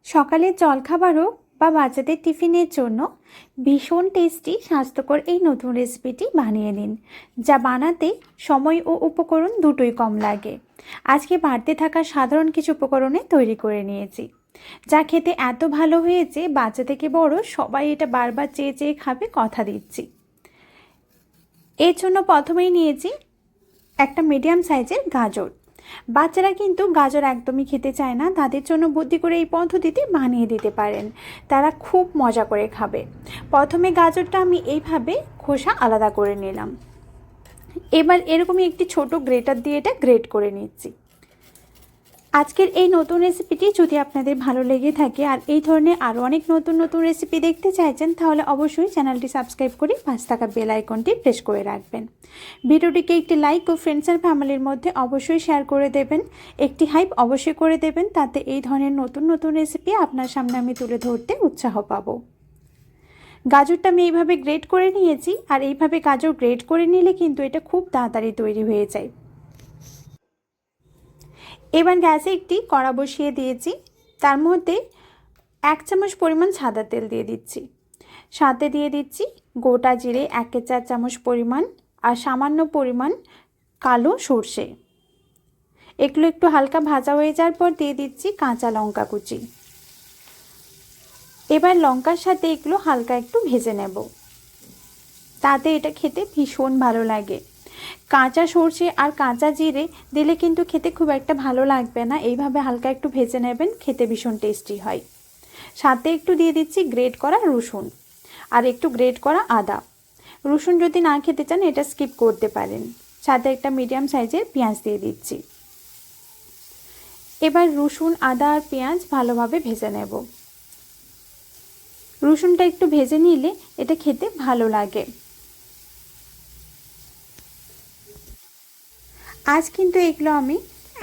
সকালের জলখাবার হোক বা বাচ্চাদের টিফিনের জন্য ভীষণ টেস্টি স্বাস্থ্যকর এই নতুন রেসিপিটি বানিয়ে নিন, যা বানাতে সময় ও উপকরণ দুটোই কম লাগে। আজকে বাড়তে থাকা সাধারণ কিছু উপকরণে তৈরি করে নিয়েছি, যা খেতে এত ভালো হয়েছে বাচ্চা থেকে বড় সবাই এটা বারবার চেয়ে চেয়ে খাবে, কথা দিচ্ছি। এর জন্য প্রথমেই নিয়েছি একটা মিডিয়াম সাইজের গাজর। বাচ্চারা কিন্তু গাজর একদমই খেতে চায় না, তাদের জন্য বুদ্ধি করে এই পদ্ধতিতে বানিয়ে দিতে পারেন, তারা খুব মজা করে খাবে। প্রথমে গাজরটা আমি এইভাবে খোসা আলাদা করে নিলাম। এবার এরকমই একটি ছোট গ্রেটার দিয়ে এটা গ্রেট করে নিচ্ছি। আজকের এই নতুন রেসিপিটি যদি আপনাদের ভালো লেগে থাকে আর এই ধরনের আরও অনেক নতুন নতুন রেসিপি দেখতে চাইছেন, তাহলে অবশ্যই চ্যানেলটি সাবস্ক্রাইব করে পাশে থাকা বেল আইকনটি প্রেস করে রাখবেন। ভিডিওটিকে একটি লাইক ও ফ্রেন্ডস অ্যান্ড ফ্যামিলির মধ্যে অবশ্যই শেয়ার করে দেবেন, একটি হাইপ অবশ্যই করে দেবেন, তাতে এই ধরনের নতুন নতুন রেসিপি আপনার সামনে আমি তুলে ধরতে উৎসাহ পাবো। গাজরটা আমি এইভাবে গ্রেট করে নিয়েছি, আর এইভাবে গাজর গ্রেট করে নিলে কিন্তু এটা খুব তাড়াতাড়ি তৈরি হয়ে যায়। এবার গ্যাসে একটি কড়া বসিয়ে দিয়েছি, তার মধ্যে 1 চামচ পরিমাণ সাদা তেল দিয়ে দিচ্ছি। সাথে দিয়ে দিচ্ছি গোটা জিরে 1/4 চামচ পরিমাণ, আর সামান্য পরিমাণ কালো সর্ষে। এগুলো একটু হালকা ভাজা হয়ে যাওয়ার পর দিয়ে দিচ্ছি কাঁচা লঙ্কা কুচি। এবার লঙ্কার সাথে এগুলো হালকা একটু ভেজে নেব, তাতে এটা খেতে ভীষণ ভালো লাগে। কাঁচা সর্ষে আর কাঁচা জিরে দিলে কিন্তু খেতে খুব একটা ভালো লাগবে না, এইভাবে হালকা একটু ভেজে নেবেন, খেতে ভীষণ টেস্টি হয়। সাথে একটু দিয়ে দিচ্ছি গ্রেট করা রসুন আর একটু গ্রেট করা আদা। রসুন যদি না খেতে চান এটা স্কিপ করতে পারেন। সাথে একটা মিডিয়াম সাইজের পেঁয়াজ দিয়ে দিচ্ছি। এবার রসুন, আদা আর পেঁয়াজ ভালোভাবে ভেজে নেব। রসুনটা একটু ভেজে নিলে এটা খেতে ভালো লাগে। আজ কিন্তু এগুলো আমি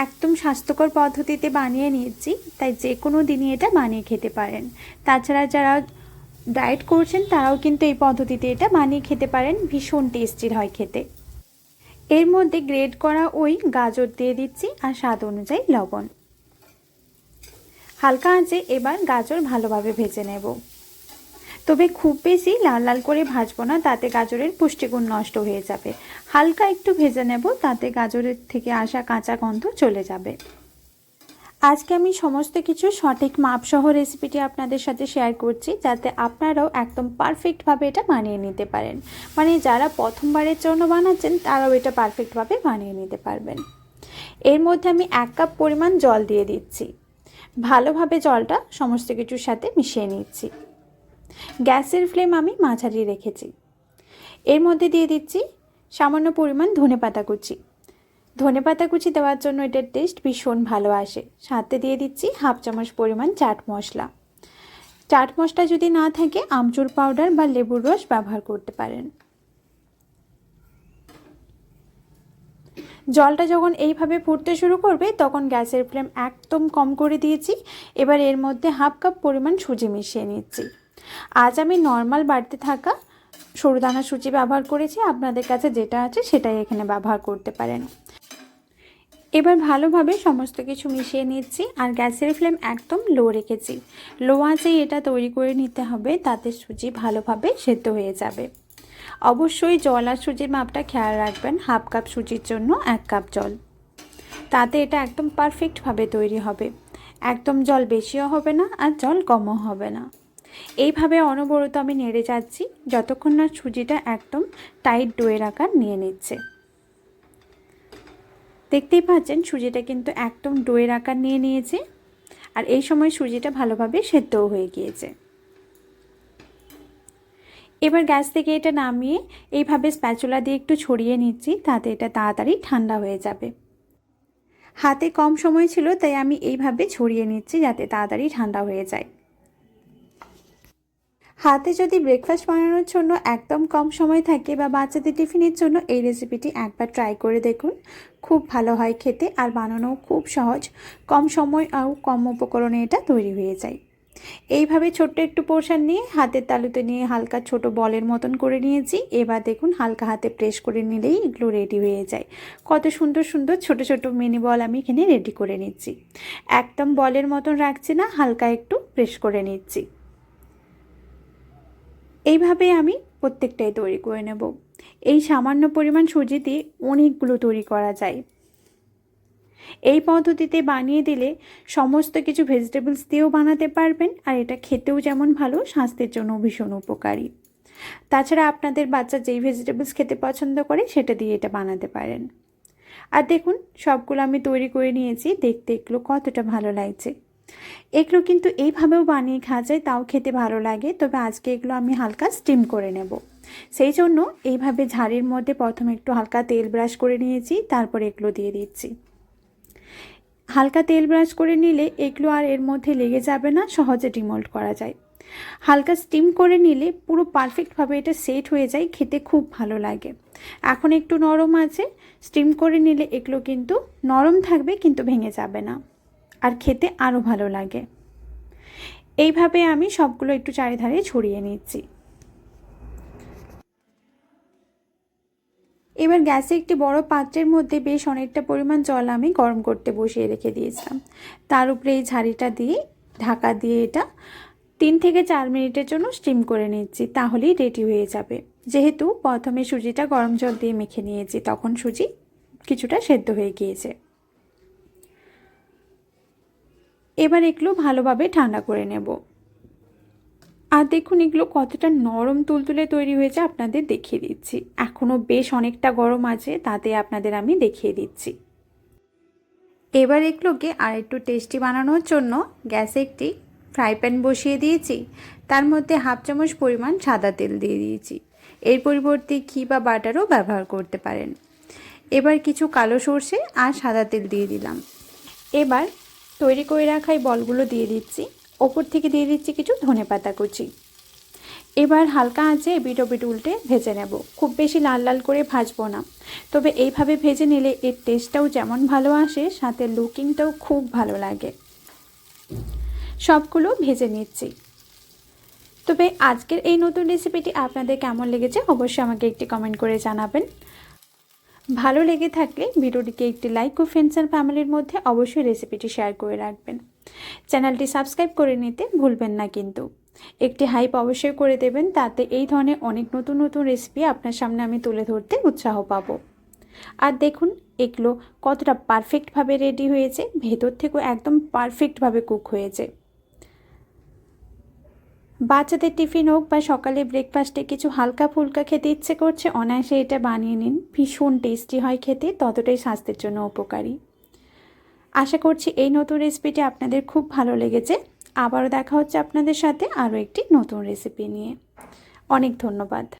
একদম স্বাস্থ্যকর পদ্ধতিতে বানিয়ে নিয়েছি, তাই যে কোনো দিনই এটা বানিয়ে খেতে পারেন। তাছাড়া যারা ডায়েট করছেন তারাও কিন্তু এই পদ্ধতিতে এটা বানিয়ে খেতে পারেন, ভীষণ টেস্টি হয় খেতে। এর মধ্যে গ্রেট করা ওই গাজর দিয়ে দিচ্ছি আর স্বাদ অনুযায়ী লবণ। হালকা আঁচে এবার গাজর ভালোভাবে ভেজে নেব, তবে খুব বেশি লাল লাল করে ভাজবো না, তাতে গাজরের পুষ্টিগুণ নষ্ট হয়ে যাবে। হালকা একটু ভেজে নেব, তাতে গাজরের থেকে আসা কাঁচা গন্ধ চলে যাবে। আজকে আমি সমস্ত কিছু সঠিক মাপসহ রেসিপিটি আপনাদের সাথে শেয়ার করছি, যাতে আপনারাও একদম পারফেক্টভাবে এটা বানিয়ে নিতে পারেন। মানে যারা প্রথমবারের জন্য বানাচ্ছেন তারাও এটা পারফেক্টভাবে বানিয়ে নিতে পারবেন। এর মধ্যে আমি 1 কাপ পরিমাণ জল দিয়ে দিচ্ছি। ভালোভাবে জলটা সমস্ত কিছুর সাথে মিশিয়ে নিচ্ছি। গ্যাসের ফ্লেম আমি মাঝারি রেখেছি। এর মধ্যে দিয়ে দিচ্ছি সামান্য পরিমাণ ধনেপাতা কুচি। ধনেপাতা কুচি দেওয়ার জন্য এটার টেস্ট ভীষণ ভালো আসে। সাথে দিয়ে দিচ্ছি 1/2 চামচ পরিমাণ চাট মশলা। চাট মশলা যদি না থাকে আমচুর পাউডার বা লেবুর রস ব্যবহার করতে পারেন। জলটা যখন এইভাবে ফুটতে শুরু করবে তখন গ্যাসের ফ্লেম একদম কম করে দিয়েছি। এবার এর মধ্যে 1/2 কাপ পরিমাণ সুজি মিশিয়ে নিচ্ছি। আজ আমি নর্মাল বাড়তে থাকা সরুদানা সুজি ব্যবহার করেছি, আপনাদের কাছে যেটা আছে সেটাই এখানে ব্যবহার করতে পারেন। এবার ভালোভাবে সমস্ত কিছু মিশিয়ে নিচ্ছি, আর গ্যাসের ফ্লেম একদম লো রেখেছি। লো আঁচেই এটা তৈরি করে নিতে হবে, তাতে সুজি ভালোভাবে সেদ্ধ হয়ে যাবে। অবশ্যই জল আর সুজির মাপটা খেয়াল রাখবেন। 1/2 কাপ সুজির জন্য 1 কাপ জল, তাতে এটা একদম পারফেক্টভাবে তৈরি হবে। একদম জল বেশিও হবে না আর জল কমও হবে না। এইভাবে অনবরত আমি নেড়ে যাচ্ছি যতক্ষণ না সুজিটা একদম টাইট ডোয়ের আকার নিয়ে নিচ্ছে। দেখতেই পাচ্ছেন সুজিটা কিন্তু একদম ডোয়ের আকার নিয়ে নিয়েছে, আর এই সময় সুজিটা ভালোভাবে সেদ্ধও হয়ে গিয়েছে। এবার গ্যাস থেকে এটা নামিয়ে এইভাবে স্প্যাচুলা দিয়ে একটু ছড়িয়ে নিচ্ছি, তাতে এটা তাড়াতাড়ি ঠান্ডা হয়ে যাবে। হাতে কম সময় ছিল তাই আমি এইভাবে ছড়িয়ে নিচ্ছি যাতে তাড়াতাড়ি ঠান্ডা হয়ে যায়। হাতে যদি ব্রেকফাস্ট বানানোর জন্য একদম কম সময় থাকে বা বাচ্চাদের টিফিনের জন্য এই রেসিপিটি একবার ট্রাই করে দেখুন, খুব ভালো হয় খেতে আর বানানোও খুব সহজ। কম সময় আর কম উপকরণে এটা তৈরি হয়ে যায়। এইভাবে ছোট্ট একটু পোর্শন নিয়ে হাতের তালুতে নিয়ে হালকা ছোট বলের মতন করে নিয়েছি। এবার দেখুন হালকা হাতে প্রেস করে নিলেই এগুলো রেডি হয়ে যায়। কত সুন্দর সুন্দর ছোট ছোট মিনি বল আমি এখানে রেডি করে নিচ্ছি। একদম বলের মতন রাখছি না, হালকা একটু প্রেস করে নিচ্ছি। এইভাবে আমি প্রত্যেকটাই তৈরি করে নেব। এই সামান্য পরিমাণ সুজি দিয়ে অনেকগুলো তৈরি করা যায়। এই পদ্ধতিতে বানিয়ে দিলে সমস্ত কিছু ভেজিটেবলস দিয়েও বানাতে পারবেন, আর এটা খেতেও যেমন ভালো, স্বাস্থ্যের জন্য ভীষণ উপকারী। তাছাড়া আপনাদের বাচ্চা যেই ভেজিটেবলস খেতে পছন্দ করে সেটা দিয়ে এটা বানাতে পারেন। আর দেখুন সবগুলো আমি তৈরি করে নিয়েছি, দেখতে এগুলো কতটা ভালো লাগছে। এগুলো কিন্তু এইভাবেও বানিয়ে খাওয়া যায়, তাও খেতে ভালো লাগে। তবে আজকে এগুলো আমি হালকা স্টিম করে নেব, সেই জন্য এইভাবে ঝাড়ির মধ্যে প্রথমে একটু হালকা তেল ব্রাশ করে নিয়েছি, তারপর এগুলো দিয়ে দিচ্ছি। হালকা তেল ব্রাশ করে নিলে এগুলো আর এর মধ্যে লেগে যাবে না, সহজে ডিমোল্ড করা যায়। হালকা স্টিম করে নিলে পুরো পারফেক্টভাবে এটা সেট হয়ে যায়, খেতে খুব ভালো লাগে। এখন একটু নরম আছে, স্টিম করে নিলে এগুলো কিন্তু নরম থাকবে কিন্তু ভেঙে যাবে না, আর খেতে আরও ভালো লাগে। এইভাবে আমি সবগুলো একটু চারিধারে ছড়িয়ে নিচ্ছি। এবার গ্যাসে একটি বড় পাত্রের মধ্যে বেশ অনেকটা পরিমাণ জল আমি গরম করতে বসিয়ে রেখে দিয়েছিলাম। তার উপরে এই ঝাড়িটা দিয়ে ঢাকা দিয়ে এটা 3 থেকে 4 মিনিটের জন্য স্টিম করে নিচ্ছি, তাহলেই রেডি হয়ে যাবে। যেহেতু প্রথমে সুজিটা গরম জল দিয়ে মেখে নিয়েছি, তখন সুজি কিছুটা সেদ্ধ হয়ে গিয়েছে। এবার এগুলো ভালোভাবে ঠান্ডা করে নেব। আর দেখুন এগুলো কতটা নরম তুলতুলে তৈরি হয়েছে আপনাদের দেখিয়ে দিচ্ছি। এখনও বেশ অনেকটা গরম আছে, তাতে আপনাদের আমি দেখিয়ে দিচ্ছি। এবার এগুলোকে আর একটু টেস্টি বানানোর জন্য গ্যাসে একটি ফ্রাই প্যান বসিয়ে দিয়েছি, তার মধ্যে হাফ চামচ পরিমাণ সাদা তেল দিয়ে দিয়েছি। এর পরিবর্তে ঘি বা বাটারও ব্যবহার করতে পারেন। এবার কিছু কালো সর্ষে আর সাদা তেল দিয়ে দিলাম। এবার তৈরি করে রাখা এই বলগুলো দিয়ে দিচ্ছি, ওপর থেকে দিয়ে দিচ্ছি কিছু ধনেপাতা কুচি। এবার হালকা আঁচে এপিট ওপিট উল্টে ভেজে নেব। খুব বেশি লাল লাল করে ভাজবো না, তবে এইভাবে ভেজে নিলে এর টেস্টটাও যেমন ভালো আসে, সাথে লুকিংটাও খুব ভালো লাগে। সবগুলো ভেজে নিচ্ছি। তবে আজকের এই নতুন রেসিপিটি আপনাদের কেমন লেগেছে অবশ্যই আমাকে একটি কমেন্ট করে জানাবেন। ভালো লেগে থাকলে ভিডিওটিকে একটি লাইক ও ফ্রেন্ডস অ্যান্ড ফ্যামিলির মধ্যে অবশ্যই রেসিপিটি শেয়ার করে রাখবেন। চ্যানেলটি সাবস্ক্রাইব করে নিতে ভুলবেন না কিন্তু। একটি হাইপ অবশ্যই করে দেবেন, তাতে এই ধরনের অনেক নতুন নতুন রেসিপি আপনার সামনে আমি তুলে ধরতে উৎসাহ পাবো। আর দেখুন এগুলো কতটা পারফেক্টভাবে রেডি হয়েছে, ভেতর থেকেও একদম পারফেক্টভাবে কুক হয়েছে। বাচ্চাদের টিফিন হোক বা সকালে ব্রেকফাস্টে কিছু হালকা ফুলকা খেতে ইচ্ছে করছে, অনায়াসে এটা বানিয়ে নিন। ভীষণ টেস্টি হয় খেতে, ততটাই স্বাস্থ্যের জন্য উপকারী। আশা করছি এই নতুন রেসিপিটি আপনাদের খুব ভালো লেগেছে। আবারও দেখা হচ্ছে আপনাদের সাথে আরও একটি নতুন রেসিপি নিয়ে। অনেক ধন্যবাদ।